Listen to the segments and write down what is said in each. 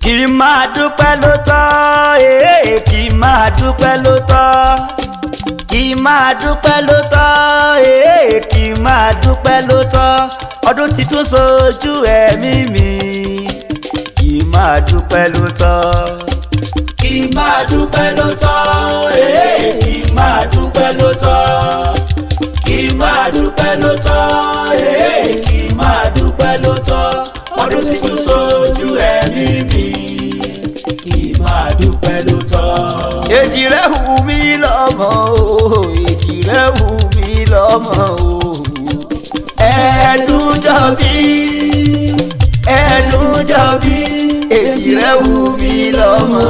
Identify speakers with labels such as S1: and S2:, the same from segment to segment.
S1: kì í máa dúpẹ́ ló tọ́ kì í máa dúpẹ́ ló tọ́ kì í máa dúpẹ́ ló tọ́ kì í máa dúpẹ́ ló tọ́ ọdún titun sojú ẹ̀mí mi kì í máa dúpẹ́ ló tọ́ kì í máa dúpẹ́ ló tọ́ kì í máa dúpẹ́ ló tọ́ kì í máa dúpẹ́ ló tọ́ kì í máa dúpẹ́ ló tọ́ ọdún titun sojú ẹ̀mí mi kì í máa dúpẹ́ ló tọ́. Ejire wù mí lọ́mọ o Ejire wù mí lọ́mọ o ẹ̀ẹ́dùn jọ̀bí Ejire wù mí lọ́mọ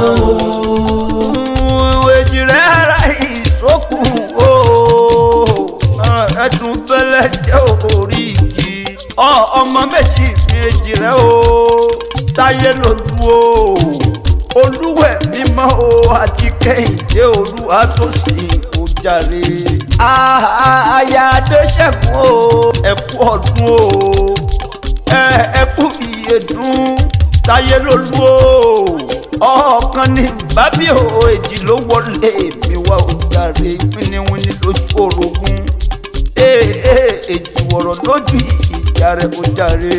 S1: o Ejire ara ìsókùn o ẹ̀dùn bẹ́lẹ̀ jẹ́ Oriki ọmọ méjì ní Ejire o táyé lòlú o olúwẹ̀ mímọ́ o àti kẹ́hìndé olúwa tó sì kó jàre. Aya Adéṣẹ́gun o ẹ̀kú ọdún o ẹ̀kú ìyèdún táyé lòlú o ọ̀kan ní bábí o èjì ló wọlé mi wá o jàre wíníwíní lójú orogún èjì wọ̀rọ̀ lójú ìjà rẹ̀ o jàre.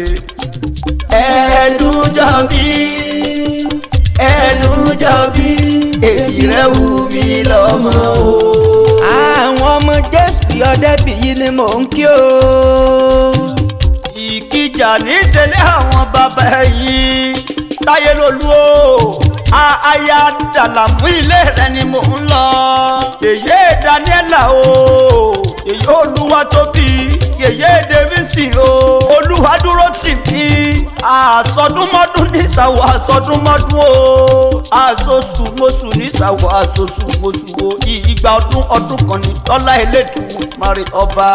S1: ẹ̀ẹ́dùn jọ̀bí Ejire wù mí lọ́mọ o.
S2: àwọn ọmọ James Ọdẹ́bíyì ni mò ń kí o.
S1: Ìkìjà níṣẹ́lẹ̀ àwọn bàbá ẹ̀yìn táyé lòlú o aya Dàlàmú ilé rẹ̀ ni mò ń lọ. Yèyé Daniela o yèyé olúwa tóbi yèyé Davisi o olúwa dúró tì mí àsọdúnmọ́dún nísàwọ̀ àsọdúnmọ́dún o àsosùmọ́sù nísàwọ̀ àsosùmọ́sù o ìgbà ọdún kan ní tọ́lá Elédùmarè ọba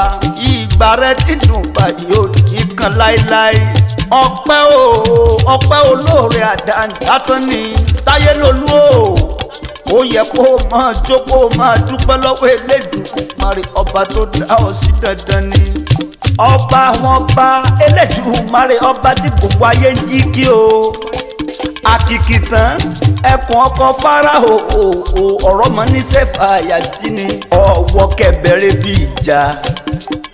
S1: ìgbà rẹ̀ dídùn báyìí ó nìkan láéláé ọpẹ́ olóore àdáńdátán ni táyé lòlú o ó yẹ kó máa jókòó máa dúpẹ́ lọ́wọ́ Elédùmarè ọba tó dá ọ sí dandan ni ọba àwọn ọba Elédùmarè ọba tí gbogbo ayé ń jí kí o àkìkì tán ẹkùn ọkọ Fáráò ọ̀rọ̀ mọ́ ní sẹ́fà àyàtí ni ọ̀wọ́ kẹbẹ̀rẹ̀ bí ìjà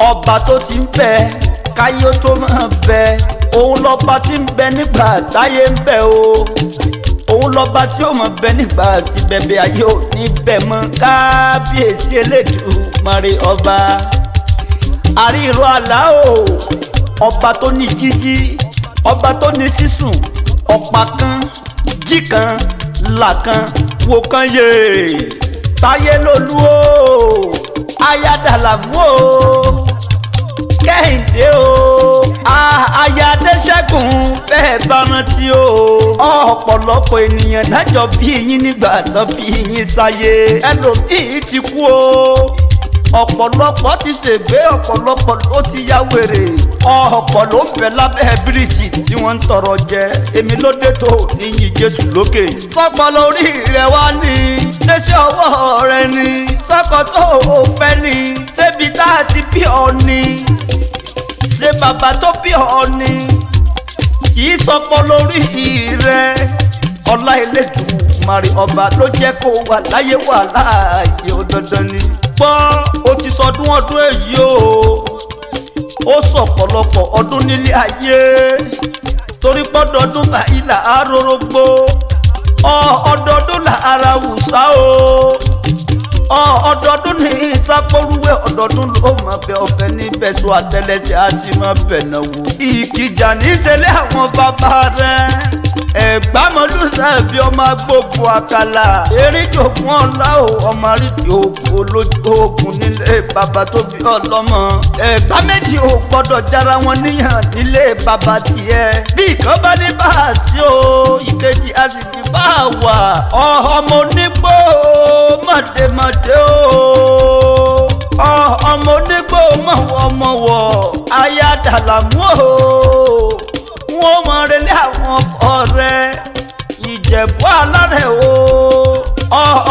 S1: ọba tó ti ń bẹ káyé ó tó máa bẹ òun lọ́ba tí ń bẹ nígbà táyé ń bẹ o òun lọ́ba tí ó mọ̀ bẹ nígbà tí bẹ̀bẹ̀ ayé ò ní bẹ mọ́ kábíyèsí Elédùmarè ọba àríro àlá o ọba tó ní jíjí ọba tó ní sísùn ọ̀pá kan jí kan là kan wò kan yé táyé lòlú o aya Dàlàmú o kẹ́hìndé o aya Adéṣẹ́gun bẹ́ẹ̀ bá rántí o ọ̀pọ̀lọpọ̀ ènìyàn dájọ́ bí yín nígbà tán bí yín sáyé ẹlòmíì ti kú o ọ̀pọ̀lọpọ̀ ti ṣègbé ọ̀pọ̀lọpọ̀ ló ti ya wèrè ọ̀pọ̀ ló ń bẹ lábẹ́ bíríìjì tí wọ́n ń tọrọ jẹ èmi ló dé tó níyìn Jésù lókè. sọ́kọ lórí rẹ̀ wá ní ṣẹṣẹ́ ọwọ́ rẹ̀ ní sọ́kọ tó o fẹ́ ní ṣébi tá a ti bí ọ ní ṣé bàbá tó bí ọ ní kì í sọ́kọ lórí rẹ̀ ọlá Elédùmarè ọba ló jẹ́ kó wà láyé wà láàyè ó dandan ni. gbọ́ o ti sọdún ọdún èyí o ó sọ̀pọ̀lọpọ̀ ọdún nílé ayé torí pọ́dọọdún báyìí là á rórógbó ọdọọdún là ara wùsà o ọdọọdún ní ìsápórúwé ọdọọdún ló máa bẹ ọbẹ níbẹ̀ sọ àtẹlẹsẹ̀ á sì máa bẹ̀ náà wò. Ìkìjà níṣẹ́lẹ̀ àwọn bàbá rẹ̀ ẹ̀gbámọlúsà bí ọmọ agbógun àkàlà eríjògùn ọ̀la o ọmọ àrídìí ogun olójú ogun nílé bàbá tó bí ọlọ́mọ ẹ̀gbá méjì ò gbọ́dọ̀ jára wọn níyàn nílé bàbá tiẹ̀ bí ìkan bá ní bá a sí o ìkejì a sì fi bá a wà ọmọ onígbò mọ̀dẹ́mọ̀dẹ́ o ọmọ onígbò mọ̀wọ́mọ̀wọ́ aya Dàlàmú o wọ́n mọ̀ relé àwọn ọkọ rẹ̀ Ìjẹ̀bú alárẹ̀ o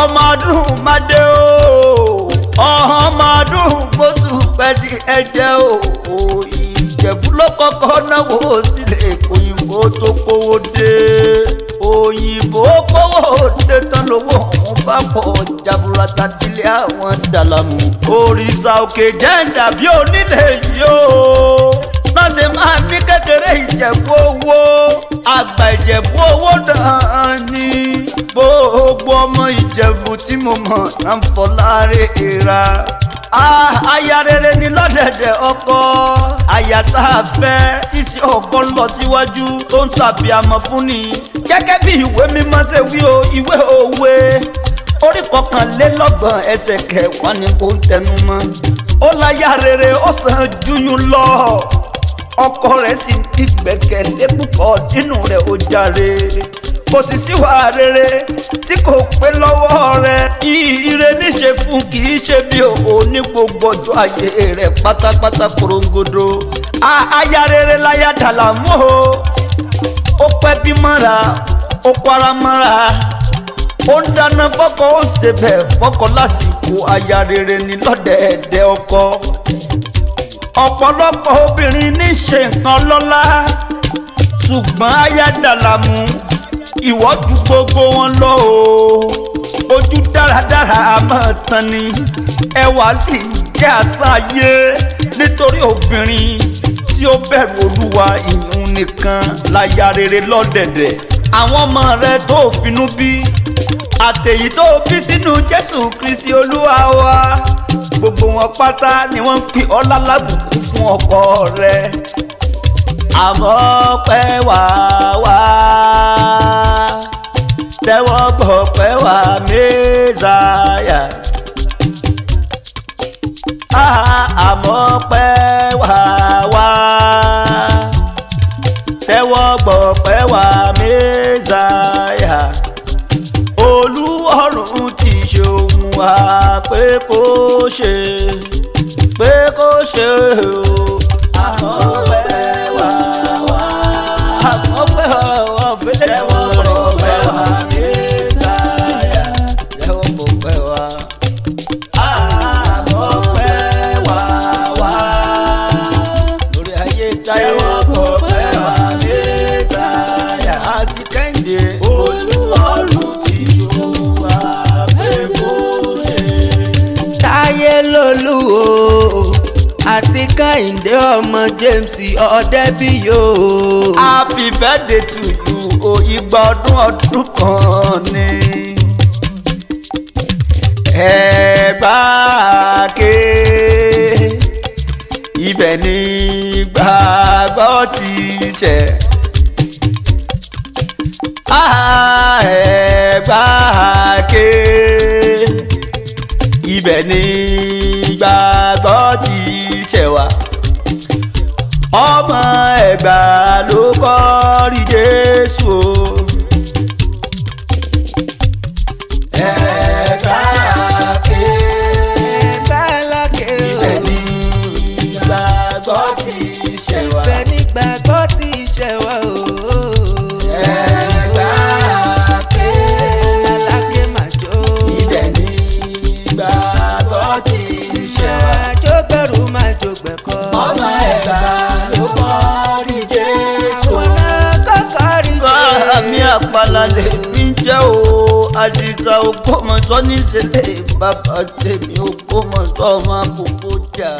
S1: ọmọ ọdún madé o ọmọ ọdún mọ́sù pẹ̀lú ẹ̀jẹ̀ o Ìjẹ̀bú ló kọ́kọ́ náwó sílẹ̀ òyìnbó kó tó kówó dé òyìnbó kówó dé tán lówó òun bá pọ̀ jaburata dílé àwọn dàlámù. òrìṣà òkè jẹ́ ń dàbí onílé yìí o náà ṣe máa ní kékeré ìjẹ̀bú owó àgbà ìjẹ̀bú owó náà ni gbogbo ọmọ ìjẹ̀bú tí mo mọ̀ náà ń fọláre ìra. aya rere ni lọ́dẹ̀dẹ̀ ọkọ aya tá a fẹ́ tí sí ọkọ lọ síwájú tó ń ṣàbíamọ fún ni. gẹ́gẹ́ bí ìwé mímọ́ ṣe wí o ìwé òwe orí kọkànlélọ́gbọ̀n ẹsẹ̀ kẹwàá ni kò ń tẹnu mọ́. ó láya rere ó sàn júyún lọ ọkọ rẹ̀ sì ní gbẹ́kẹ̀lé púpọ̀ nínú rẹ̀ ó jàre. kò sì síwà rere tí kò pé lọ́wọ́ rẹ̀. ire níṣe fún kì í ṣe bí o ní gbogbo ọjọ́ ayé rẹ̀ pátápátá korongodo. aya rere láya dàlámù o ó pẹ́ bí mọ́ra ó para mọ́ra ó ń dáná fọ́kọ ó ń ṣe bẹ́ẹ̀ fọ́kọ lásìkò. aya rere ni lọ́dẹ̀ẹ̀dẹ̀ ọkọ. ọ̀pọ̀lọpọ̀ obìnrin ní ṣe nǹkan lọ́lá ṣùgbọ́n aya dàlámù ìwọ ju gbogbo wọn lọ o. ojú dáradára a máa tán ni ẹwà sì jẹ́ àṣàyè nítorí obìnrin tí ó bẹ̀rù olúwa ìyún nìkan láya rere lọ́dẹ̀dẹ̀. àwọn ọmọ rẹ tó finú bí àtèyí tó bí sínú Jésù Kristi olúwa wa gbogbo wọn pátá ni wọ́n ń pè ọ́ lálábùkù fún ọkọ rẹ. àmọ́ pẹ́ wá wá tẹ́wọ́ gbọ́ pẹ́ wá Mèsáyà. àmọ́ pẹ́ wá wá tẹ́wọ́ gbọ́ pẹ́ wá Mèsáyà. Olúọ̀run ti ṣe ohun wa pé kó ṣe o. àmọ́ pẹ́ wá wá àmọ́ pẹ́ wá fẹ́lẹ́ wọ́n gbọ́ pẹ́ wá Mèsáyà. tẹ́wọ́ gbọ́ pẹ́ wá. àmọ́ pẹ́ wá wá lórí ayé táyé wọ́n gbọ́ pẹ́ wá Mèsáyà. àti Kẹ́hìndé Olúọ̀run ti ṣe ohun wa pé kó ṣe.
S2: Táyé lolú o àti Kẹ́hìndé ọmọ James Ọdẹ́bíyì o.
S1: Happy birthday to you o igba ọdún kan ni. Ẹ̀gbáke ibẹ̀ ni ìgbàgbọ́ ti ṣẹ̀. Ẹ̀gbáke ibẹ̀ ni ìgbàgbọ́ ti ṣẹ̀ wá. ọmọ Ẹ̀gbá ló kọ́rí Jésù o. Ẹ̀gbáke ibẹ̀ ni ìgbàgbọ́ ti ṣẹ̀ wá.
S2: ibẹ̀ ni ìgbàgbọ́ ti ṣẹ̀ wá o.
S1: Ẹ̀gbáke
S2: aláké màjò
S1: ibẹ̀ ni ìgbàgbọ́ ti ṣẹ̀ wá.
S2: màjò gbẹ̀rù màjò gbẹ̀kọ́.
S1: ọmọ Ẹ̀gbá ló kọ́rí Jésù.
S2: àwọn náà kọ́kọ́ rí Jésù.
S1: Àmì àpàlà lè ní jẹ́ o. Àdìsá Ògbómọ̀ṣọ́ ní ìṣẹ̀lẹ̀ bàbá tèmi Ògbómọ̀ṣọ́ máa kókó jà.